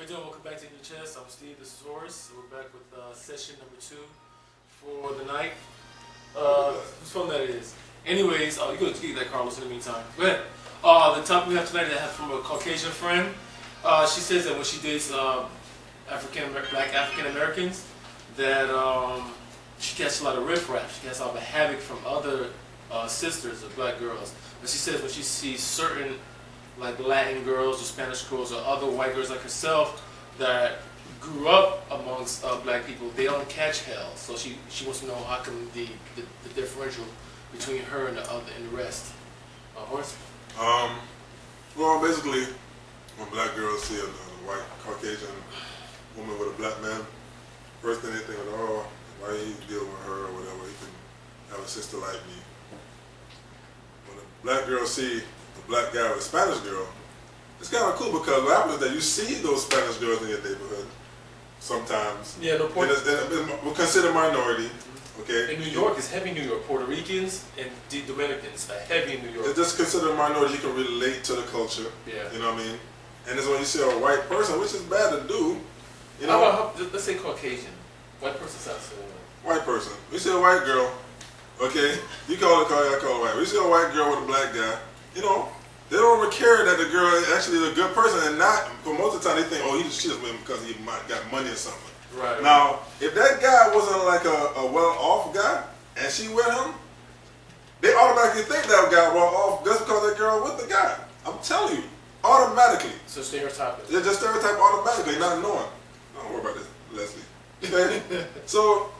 you doing? Welcome back to InYaChest. I'm Steve, this is Horace. We're back with session number 2 for the night. Whose phone that is? Anyways, you go get that, Carlos, in the meantime. Go ahead. The topic we have tonight I have from a Caucasian friend. She says that when she dates black African Americans, that she gets a lot of riffraff. She gets a lot of havoc from other sisters of black girls. But she says when she sees certain like Latin girls or Spanish girls or other white girls like herself that grew up amongst black people, they don't catch hell. So she wants to know how come the differential between her and the rest. Horace? Well, basically, when black girls see a white Caucasian woman with a black man, first thing they think of, oh, why you dealing with her or whatever? You can have a sister like me. When a black girl see a black guy with a Spanish girl, it's kind of cool because what happens is that you see those Spanish girls in your neighborhood sometimes. Yeah, no point. We're considered minority. Okay. In New York, it's heavy New York. Puerto Ricans and Dominicans are heavy in New York. It's just considered a minority. You can relate to the culture. Yeah. You know what I mean? And it's when you see a white person, which is bad to do. You know. How about, let's say Caucasian. White person sounds similar. White person. We see a white girl. Okay. You call it I call it white. We see a white girl with a black guy. You know, they don't even care that the girl actually is a good person, and not, for most of the time they think, oh, she just with him because he got money or something. Right. Now, if that guy wasn't like a well-off guy, and she with him, they automatically think that guy well-off just because that girl with the guy. I'm telling you, automatically. So stereotyping. They just stereotype automatically, not knowing. Don't worry about this, Leslie. Okay? So,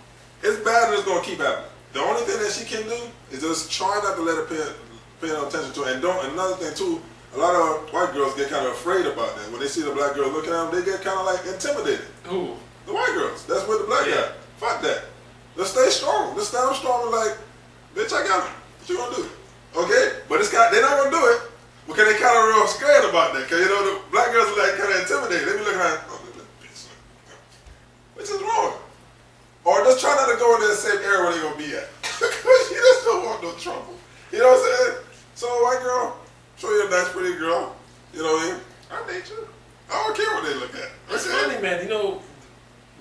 it's bad and it's going to keep happening. The only thing that she can do is just try not to let her pay no attention to it. And another thing too, a lot of white girls get kind of afraid about that. When they see the black girl looking at them, they get kind of like intimidated. Who? The white girls. That's with the black guy. Fuck that. Let's stay strong. Let's stand strong and like, bitch, I got it. What you gonna do? Okay? But they're not gonna do it because they kind of real scared about that. Because you know the black girls are like kind of intimidated. They be looking at, oh, that bitch. Which is wrong. Or just try not to go in that same area where they gonna be at. Because you just don't want no trouble. You know what I'm saying? So white girl, show you a nice pretty girl. You know what I mean? I date you. I don't care what they look at. It's funny, man. You know,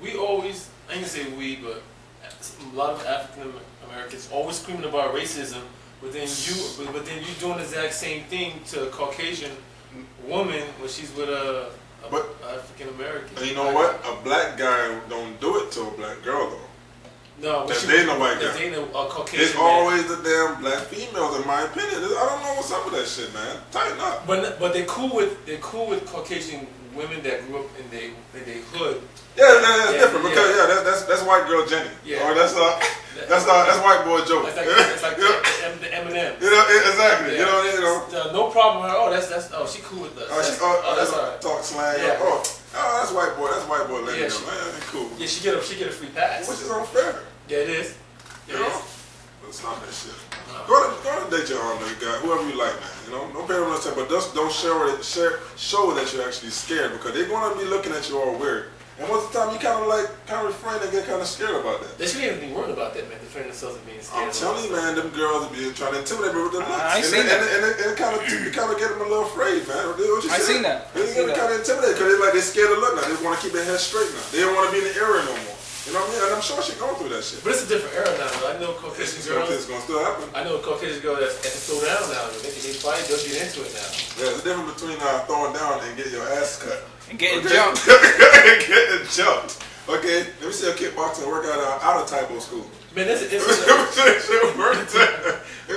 we always, I ain't gonna say we, but a lot of African Americans always screaming about racism, but then you doing the exact same thing to a Caucasian woman when she's with a African American. And you know what? A black guy don't do it to a black girl though. No, that they know white guy. They know a Caucasian. It's always the damn black females, in my opinion. I don't know what's up with that shit, man. Tighten up. But they're cool with Caucasian women that grew up in their hood. Yeah, that's different because that's white girl Jenny. Yeah. Or that's white boy Joe. It's like the Eminem. You know exactly. Yeah. You know. No problem. She cool with us. That's all right. Talk slang. Yeah. Oh, that's white boy. That's white boy. Lady, yeah, man, cool. Yeah, she get a free pass. Which is unfair. Yeah, it is. You know. But stop that shit. Go to date your guy, whoever you like, man. You know, don't pay them no attention, but just don't show that you're actually scared because they're gonna be looking at you all weird. And most of the time, you kind of refrain and get kind of scared about that. They shouldn't even be worried about that, man. Defending themselves and being scared. I'm telling you, man, them girls be trying to intimidate me with their looks. I seen that. And it kind of get them a little afraid, man. I seen that. They get kind of intimidated because they're scared to look now. They want to keep their head straight now. They don't want to be in the area no more. You know what I mean? And I'm sure she's going through that shit. But it's a different era now. I know Caucasian girls. It's going to still happen. I know a Caucasian girl that can throw down now. They fight, they'll get into it now. Yeah, there's a difference between throwing down and getting your ass cut. And getting jumped. Getting jumped. Okay, let me see a kickboxing workout out of Tybo school. Man, that's an Let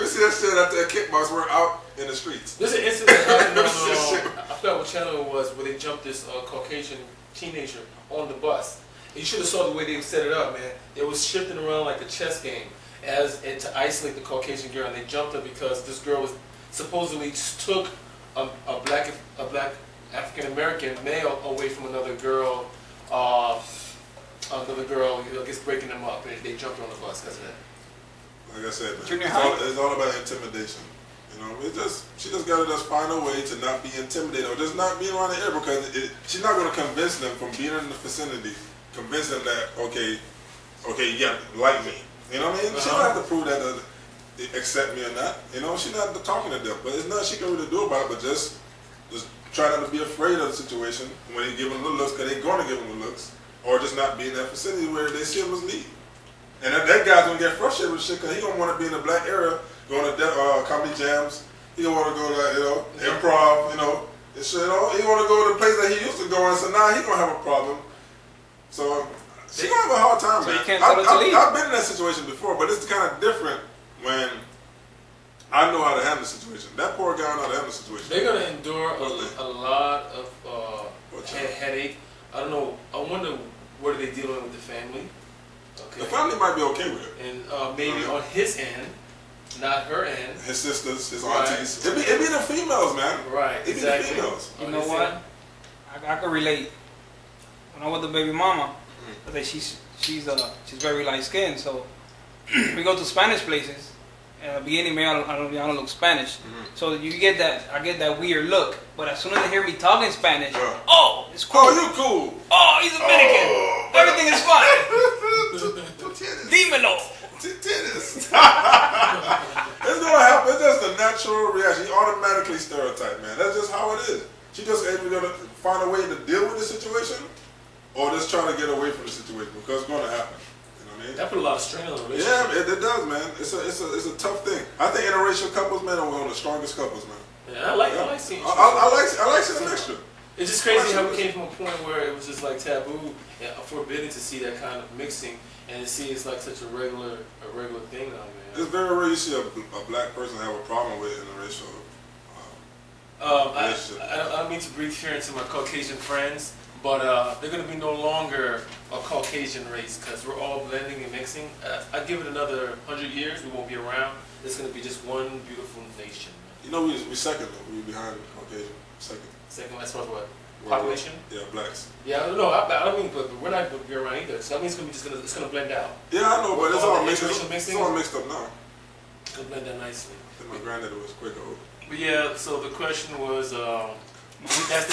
me see that shit out there kickbox work out in the streets. There's an incident I forgot what channel it was where they jumped this Caucasian teenager on the bus. And you should have saw the way they set it up, man. It was shifting around like a chess game to isolate the Caucasian girl, and they jumped her because this girl was supposedly took a black African American male away from another girl. I guess breaking them up, and they jumped on the bus because of that. Like I said, man, it's all about intimidation. You know, she just got to just find a way to not be intimidated or just not being around the air because she's not going to convince them from being in the vicinity, convince them that, okay, yeah, like me. You know what I mean? She don't have to prove that they accept me or not. You know, she's not talking to them. But there's nothing she can really do about it but just try not to be afraid of the situation when they give them the looks, because they're going to give them the looks, or just not be in that vicinity where they see them as lead. And that guy's going to get frustrated with shit because he's going to want to be in the black area, going to comedy jams. He going to want to go to, improv, and shit, He want to go to the place that he used to go, and so now he's going to have a problem. So she's going to have a hard time, so man. You can't tell her to leave. I've been in that situation before, but it's kind of different when I know how to handle the situation. That poor guy know how to handle the situation. They're going to endure a lot of headache. I don't know. I wonder what are they dealing with the family. Okay. The family might be okay with it. And maybe on his end, not her end. His sisters, his aunties. It be the females, man. Right, It exactly. be the females. You know what? I can relate. When I was the baby mama, I think she's very light skinned, so we go to Spanish places. At the beginning, maybe I don't look Spanish, so you get that. I get that weird look. But as soon as they hear me talking Spanish, oh, it's cool. Oh, you cool. Oh, he's Dominican. Everything is fine. Dímelo. Tennis. It's gonna happen. It's just a natural reaction. You automatically stereotype, man. That's just how it is. She just either gonna find a way to deal with the situation, or just try to get away from the situation because it's gonna happen. That put a lot of strain on the relationship. Yeah, it does, man. It's a tough thing. I think interracial couples, man, are one of the strongest couples, man. Yeah, I like seeing. I like seeing a mixture. It's just crazy how we came from a point where it was just like taboo and forbidden to see that kind of mixing, and to see it's like such a regular thing now, man. It's very rare you see a black person have a problem with interracial relationship. I don't mean to breathe fear into my Caucasian friends, but they're going to be no longer a Caucasian race because we're all blending and mixing. I give it another 100 years, we won't be around. It's going to be just one beautiful nation. We second though. We behind Caucasian. Second, as far as what? Population? Yeah, blacks. Yeah, no, I mean, but we're not going to be around either. So that means it's going to blend out. Yeah, I know, but it's all mixed up. Mixing? It's all mixed up now. It's going to blend out nicely. I think my granddaddy was quicker. But yeah, so the question was, I guess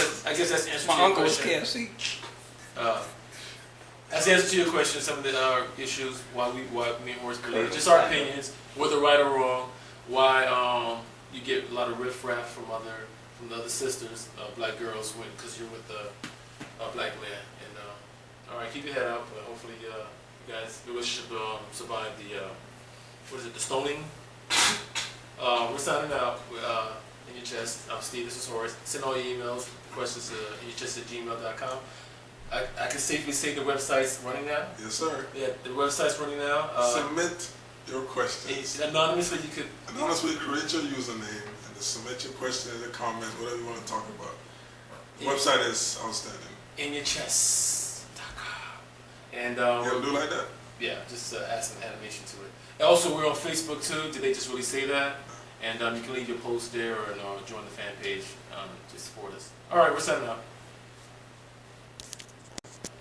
that's the answer to My your uncle was question. KFC. That's the answer to your question. Some of our issues, why me and Horace believe, just our opinions, whether right or wrong. Why you get a lot of riffraff from the other sisters, black girls, because you're with a black man. And all right, keep your head up. Hopefully, you guys, your relationship survive the stoning. We're signing out. InYaChest. I'm Steve. This is Horace. Send all your emails, questions to InYaChest@gmail.com. I can safely say the website's running now. Yes, sir. Yeah, the website's running now. Submit your questions. Anonymously, you could. Anonymously create your username and just submit your questions, your comments, whatever you want to talk about. The website is outstanding. InYaChest.com. And you gonna do like that? Yeah, just add some animation to it. And also, we're on Facebook too. Did they just really say that? And you can leave your post there or join the fan page to support us. All right, we're signing out.